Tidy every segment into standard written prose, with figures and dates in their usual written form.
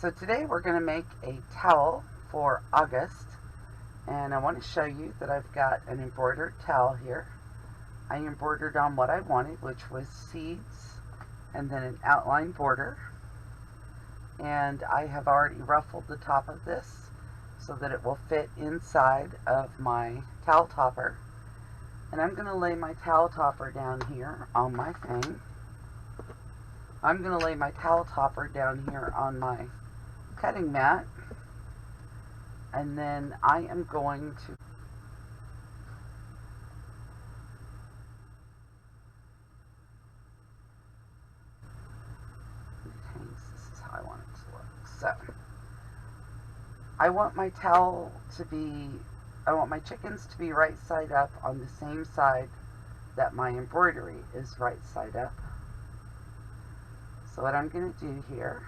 So today we're going to make a towel for August, and I want to show you that I've got an embroidered towel here. I embroidered on what I wanted, which was seeds and then an outline border, and I have already ruffled the top of this so that it will fit inside of my towel topper. And I'm going to lay my towel topper down here on my thing. I'm going to lay my towel topper down here on my cutting mat, and then I am going to this is how I want it to look. So I want my towel to be, I want my chickens to be right side up on the same side that my embroidery is right side up. So what I'm going to do here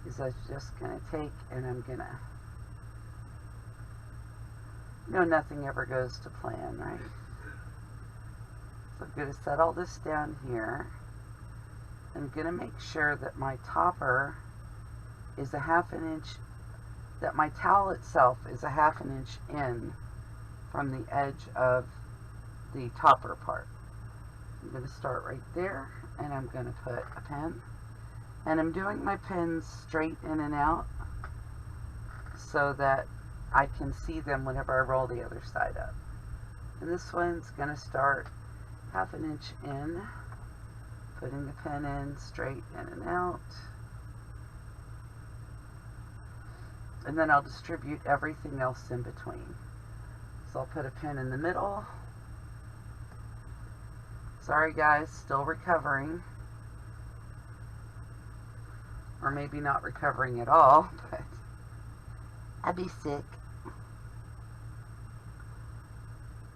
is I'm just going to take and I'm going to, nothing ever goes to plan, right? So I'm going to set all this down here. I'm going to make sure that my topper is a ½ inch, that my towel itself is a ½ inch in from the edge of the topper part. I'm going to start right there, and I'm going to put a pin. And I'm doing my pins straight in and out so that I can see them whenever I roll the other side up. And this one's going to start ½ inch in, putting the pin in straight in and out. And then I'll distribute everything else in between. So I'll put a pin in the middle. Sorry guys, still recovering. Or maybe not recovering at all, but I'd be sick.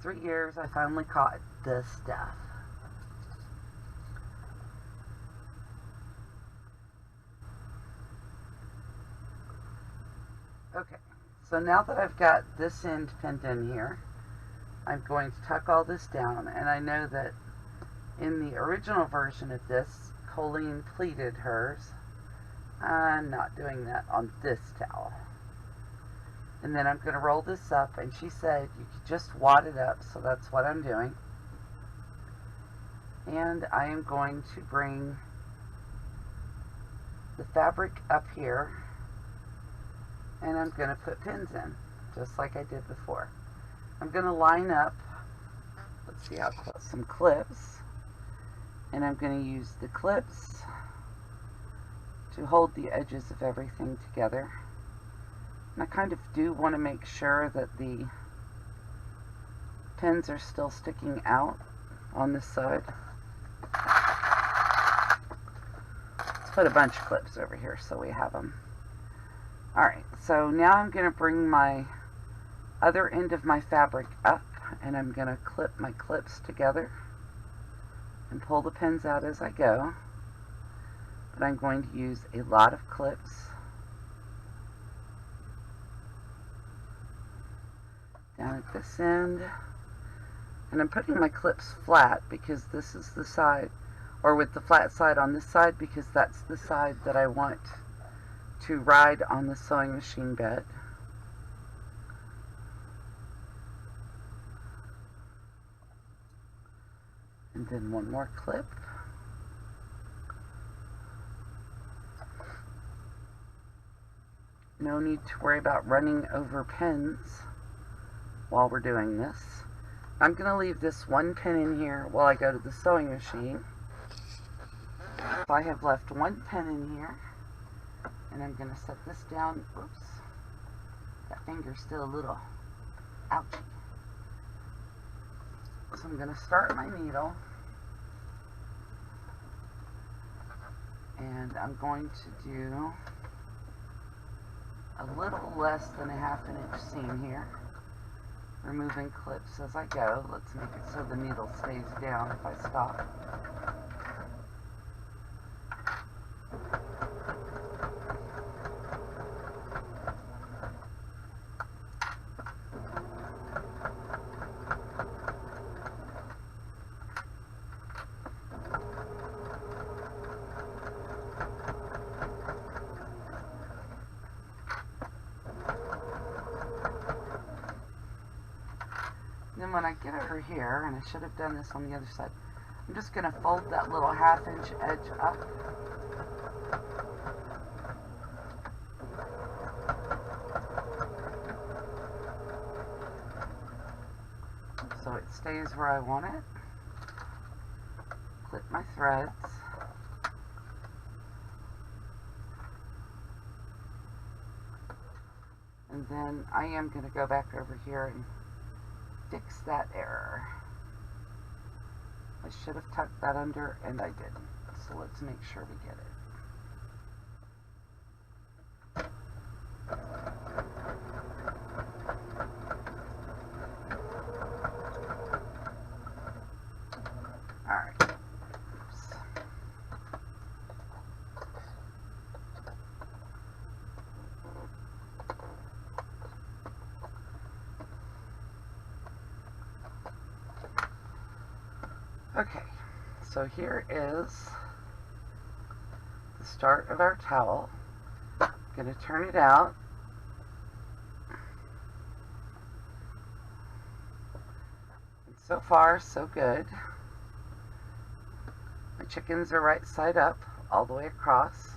3 years, I finally caught this stuff. Okay, so now that I've got this end pinned in here, I'm going to tuck all this down, and I know that in the original version of this, Colleen pleated hers. I'm not doing that on this towel. And then I'm going to roll this up, and she said you could just wad it up, so that's what I'm doing. And I am going to bring the fabric up here, and I'm going to put pins in, just like I did before. I'm going to line up, let's see, I'll put some clips, and I'm going to use the clips to hold the edges of everything together. And I kind of do want to make sure that the pins are still sticking out on this side. Let's put a bunch of clips over here so we have them. Alright, so now I'm going to bring my other end of my fabric up, and I'm going to clip my clips together and pull the pins out as I go. But I'm going to use a lot of clips. Down at this end. And I'm putting my clips flat because this is the side, or with the flat side on this side, because that's the side that I want to ride on the sewing machine bed. And then one more clip. No need to worry about running over pins while we're doing this. I'm going to leave this one pin in here while I go to the sewing machine. So I have left one pin in here, and I'm going to set this down. Oops, that finger's still a little ouchy. So I'm going to start my needle, and I'm going to do a little less than a ½ inch seam here, removing clips as I go. Let's make it so the needle stays down if I stop. when I get over here, and I should have done this on the other side, I'm just going to fold that little 1/2 inch edge up. So it stays where I want it. Clip my threads. And then I am going to go back over here and fix that error. I should have tucked that under and I didn't. So let's make sure we get it. Okay, so here is the start of our towel. I'm going to turn it out. And so far, so good. My chickens are right side up, all the way across.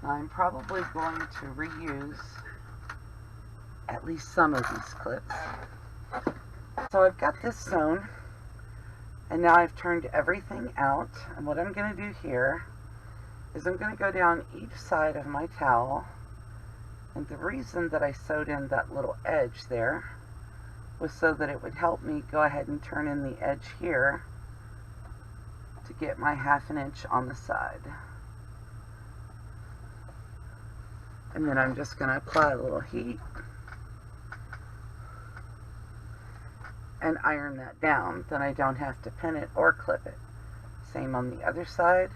Now I'm probably going to reuse at least some of these clips. So I've got this sewn, and now I've turned everything out, and what I'm going to do here is I'm going to go down each side of my towel, and the reason that I sewed in that little edge there was so that it would help me go ahead and turn in the edge here to get my 1/2 inch on the side. And then I'm just going to apply a little heat and iron that down. Then I don't have to pin it or clip it. Same on the other side.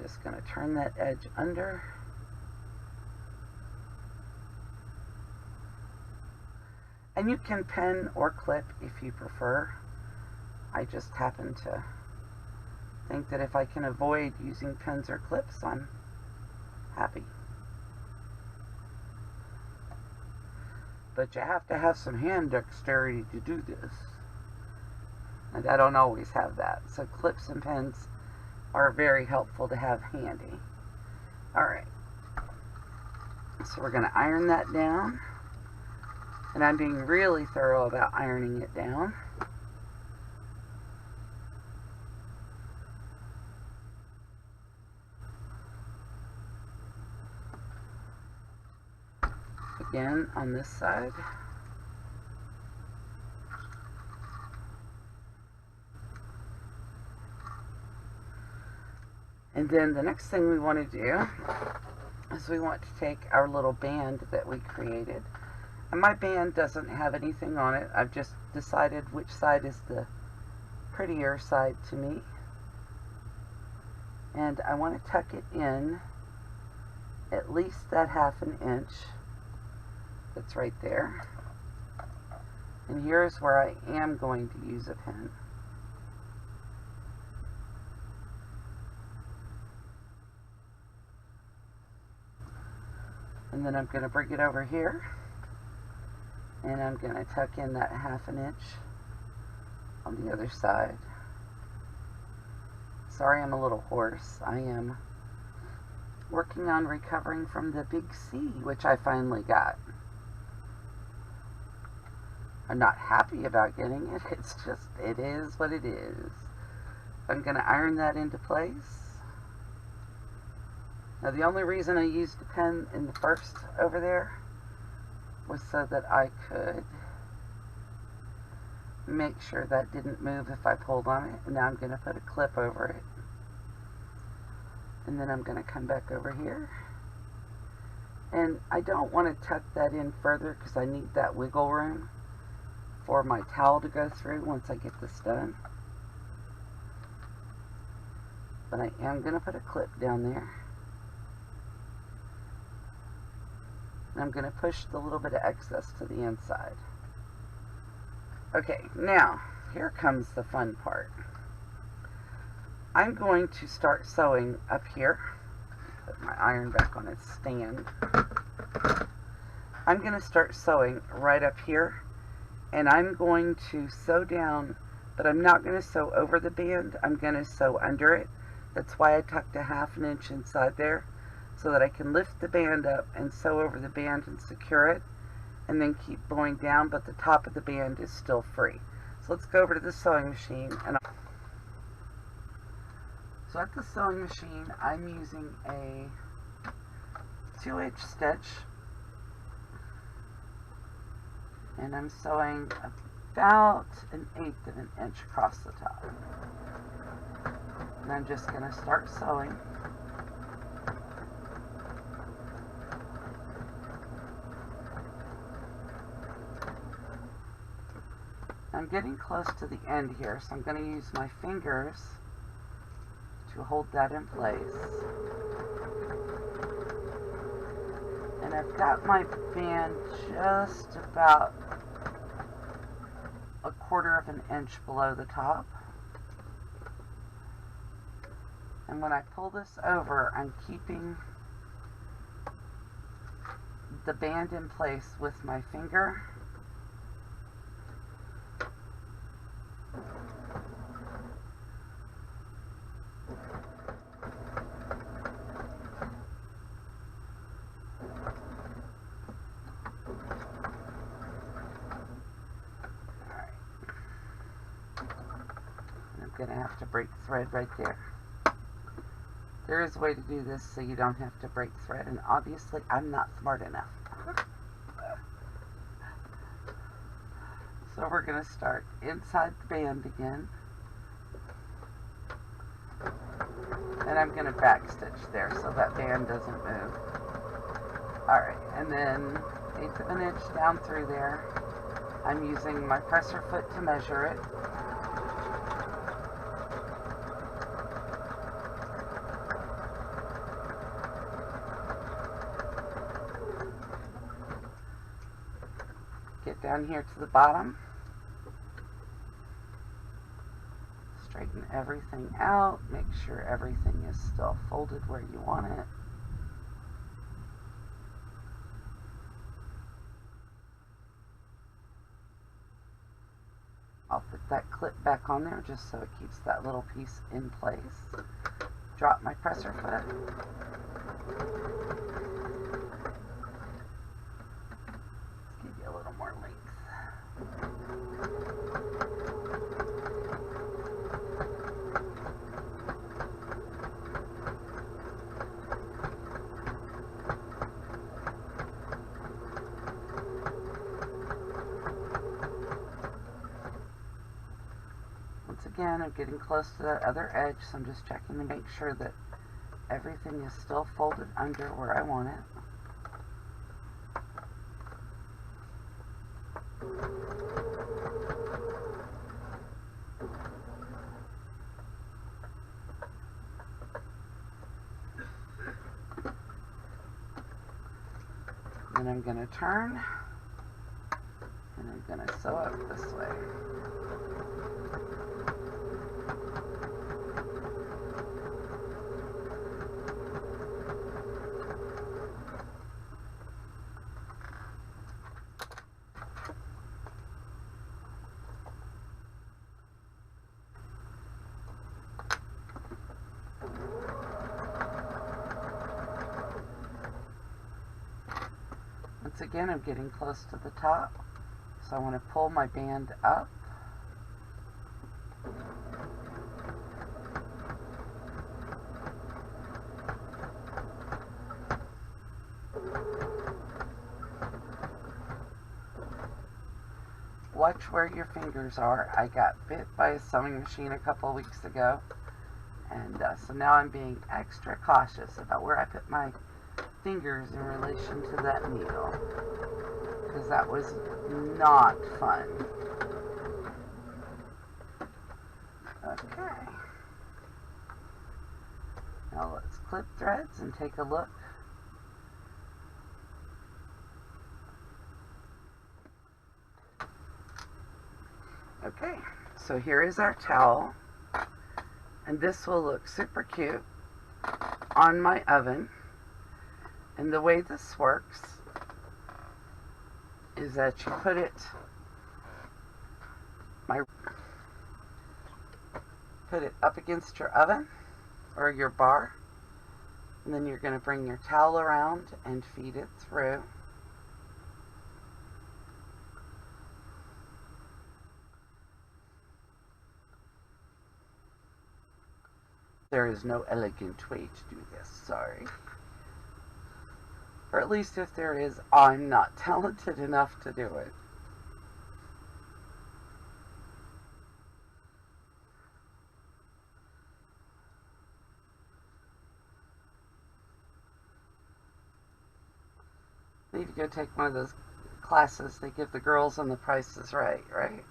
Just going to turn that edge under. And you can pin or clip if you prefer. I just happen to think that if I can avoid using pins or clips, I'm happy. But you have to have some hand dexterity to do this. And I don't always have that. So clips and pins are very helpful to have handy. Alright. So we're going to iron that down. And I'm being really thorough about ironing it down. Again on this side. And then the next thing we want to do is we want to take our little band that we created. And my band doesn't have anything on it. I've just decided which side is the prettier side to me. And I want to tuck it in at least that 1/2 inch. That's right there. And here's where I am going to use a pin. And then I'm going to bring it over here. And I'm going to tuck in that 1/2 inch on the other side. Sorry, I'm a little hoarse. I am working on recovering from the big C, which I finally got. I'm not happy about getting it. It's just, it is what it is. I'm going to iron that into place. Now the only reason I used the pen in the first over there was so that I could make sure that didn't move if I pulled on it. And now I'm going to put a clip over it. And then I'm going to come back over here. And I don't want to tuck that in further because I need that wiggle room for my towel to go through once I get this done. But I am going to put a clip down there. And I'm going to push the little bit of excess to the inside. Okay, now, here comes the fun part. I'm going to start sewing up here. Put my iron back on its stand. I'm going to start sewing right up here, and I'm going to sew down, but I'm not going to sew over the band. I'm going to sew under it. That's why I tucked a 1/2 inch inside there, so that I can lift the band up and sew over the band and secure it, and then keep going down, but the top of the band is still free. So let's go over to the sewing machine. So at the sewing machine, I'm using a 2H stitch, and I'm sewing about 1/8 of an inch across the top. And I'm just going to start sewing. I'm getting close to the end here, so I'm going to use my fingers to hold that in place. And I've got my band just about 1/4 of an inch below the top. And when I pull this over, I'm keeping the band in place with my finger. Going to have to break thread right there. There is a way to do this so you don't have to break thread, and obviously I'm not smart enough. So we're going to start inside the band again, and I'm going to back stitch there so that band doesn't move. Alright, and then 1/8 of an inch down through there. I'm using my presser foot to measure it. Get down here to the bottom, straighten everything out, make sure everything is still folded where you want it. I'll put that clip back on there just so it keeps that little piece in place. Drop my presser foot. A little more length. Once again, I'm getting close to that other edge, so I'm just checking to make sure that everything is still folded under where I want it. Then I'm going to turn, and I'm going to sew up this way. Once again, I'm getting close to the top, so I want to pull my band up. Watch where your fingers are. I got bit by a sewing machine a couple weeks ago, and so now I'm being extra cautious about where I put my fingers in relation to that needle, because that was not fun. Okay. Now let's clip threads and take a look. Okay, so here is our towel, and this will look super cute on my oven. And the way this works is that you put it up against your oven or your bar, and then you're going to bring your towel around and feed it through. There is no elegant way to do this, sorry. Or at least if there is, I'm not talented enough to do it. I need to go take one of those classes they give the girls on The Price is Right, right?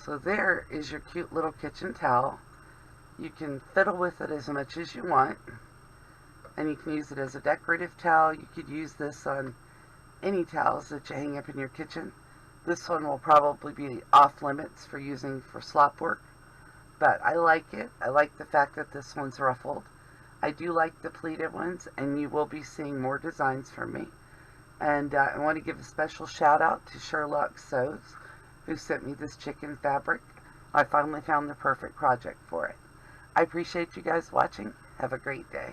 So there is your cute little kitchen towel. You can fiddle with it as much as you want, and you can use it as a decorative towel. You could use this on any towels that you hang up in your kitchen. This one will probably be off limits for using for slop work, but I like it. I like the fact that this one's ruffled. I do like the pleated ones, and you will be seeing more designs from me. And I want to give a special shout out to Sherlock Sews, who sent me this chicken fabric. I finally found the perfect project for it. I appreciate you guys watching. Have a great day.